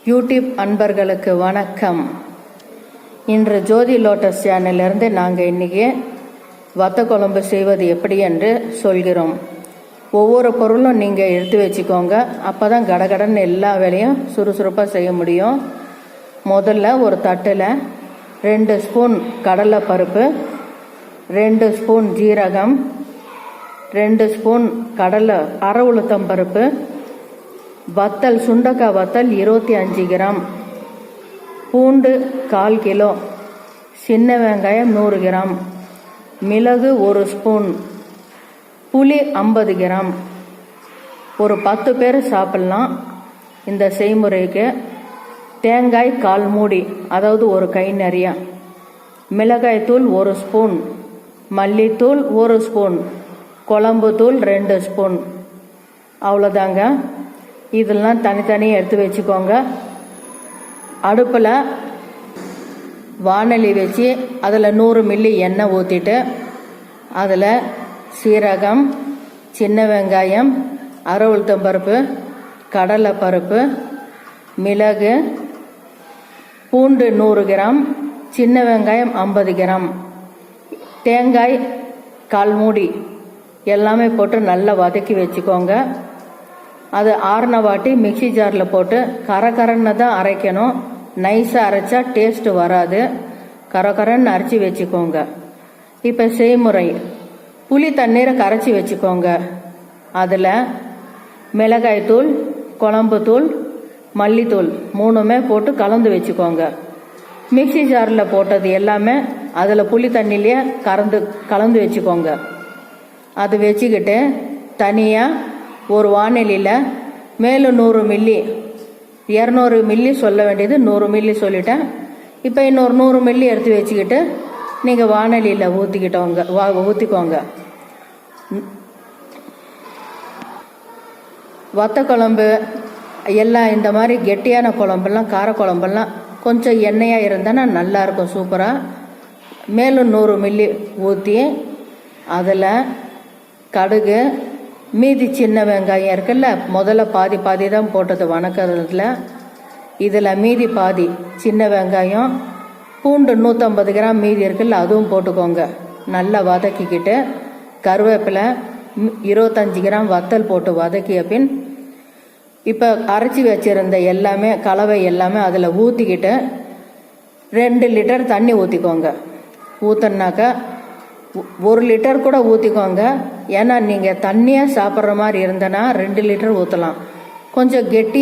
YouTube அன்பர்களுக்கு வணக்கம். இன்று ஜோதி லோட்டஸ் சேனலிருந்து நாங்கள் இன்றைக்கி வத்த குழம்பு செய்வது எப்படி என்று சொல்கிறோம். ஒவ்வொரு பொருளும் நீங்கள் எடுத்து வச்சுக்கோங்க. அப்போ தான் கடகடன்னு எல்லா வேலையும் சுறுசுறுப்பாக செய்ய முடியும். முதல்ல ஒரு தட்டில் 2 ஸ்பூன் கடலை பருப்பு, 2 ஸ்பூன் ஜீரகம், 2 ஸ்பூன் கடலை அரை உளுத்தம் பருப்பு, வத்தல் சுண்டக்காய் வத்தல் 25 கிராம், பூண்டு 1/4 கிலோ, சின்ன வெங்காயம் 100 கிராம், மிளகு 1 ஸ்பூன், புளி 50 கிராம். ஒரு 10 பேர் சாப்பிட்லாம் இந்த செய்முறைக்கு. தேங்காய் 1/4 மூடி, அதாவது ஒரு கை நிறையா, மிளகாய் தூள் 1 ஸ்பூன், மல்லித்தூள் 1 ஸ்பூன், குழம்பு தூள் 2 ஸ்பூன். அவ்வளோதாங்க. இதெல்லாம் தனித்தனியாக எடுத்து வச்சுக்கோங்க. அடுப்பில் வாணலி வச்சு அதில் 100 மில்லி எண்ணெய் ஊற்றிட்டு அதில் சீரகம், சின்ன வெங்காயம், அரை உளுத்தம் பருப்பு, கடலை பருப்பு, மிளகு, பூண்டு 100 கிராம், சின்ன வெங்காயம் 50 கிராம், தேங்காய் 1/4 மூடி எல்லாமே போட்டு நல்லா வதக்கி வச்சுக்கோங்க. அது ஆறின வாட்டி மிக்சி ஜாரில் போட்டு கரகரன்னு தான் அரைக்கணும். நைஸாக அரைச்சா டேஸ்ட்டு வராது. கரகரன்னு அரைச்சி வச்சுக்கோங்க. இப்போ செய்முறை: புளி தண்ணீரை கரைச்சி வச்சுக்கோங்க. அதில் மிளகாய் தூள், குழம்பு தூள், மல்லித்தூள் 3மே போட்டு கலந்து வச்சுக்கோங்க. மிக்சி ஜாரில் போட்டது எல்லாமே அதில் புளி தண்ணியிலேயே கலந்து வச்சுக்கோங்க. அது வச்சுக்கிட்டு தனியாக ஒரு வாணலியில் மேலும் 100 மில்லி, 200 மில்லி சொல்ல வேண்டியது 100 மில்லி சொல்லிட்டேன். இப்போ இன்னொரு 100 மில்லி எடுத்து வச்சுக்கிட்டு நீங்கள் வாணலியில் ஊற்றிக்கோங்க. வத்த குழம்பு எல்லாம் இந்த மாதிரி கெட்டியான குழம்பெல்லாம், கார குழம்பெல்லாம் கொஞ்சம் எண்ணெயாக இருந்தானா நல்லாயிருக்கும், சூப்பராக. மேலும் 100 மில்லி ஊற்றி அதில் கடுகு, மீதி சின்ன வெங்காயம் இருக்குல்ல, முதல்ல பாதி பாதி தான் போட்டது வணக்கத்தில். இதில் மீதி பாதி சின்ன வெங்காயம், பூண்டு 150 கிராம் மீதி இருக்குல்ல, அதுவும் போட்டுக்கோங்க. நல்லா வதக்கிக்கிட்டு கருவேப்பிலை 25 கிராம் வத்தல் போட்டு வதக்கிய பின் இப்போ அரைச்சி வச்சுருந்த எல்லாமே கலவை எல்லாமே அதில் ஊற்றிக்கிட்டு 2 லிட்டர் தண்ணி ஊற்றிக்கோங்க. ஊற்றினாக்கா 1 லிட்டர் கூட ஊற்றிக்கோங்க. ஏன்னா நீங்கள் தண்ணியாக சாப்பிட்ற மாதிரி இருந்தனா 2 லிட்டர் ஊற்றலாம். கொஞ்சம் கெட்டியாக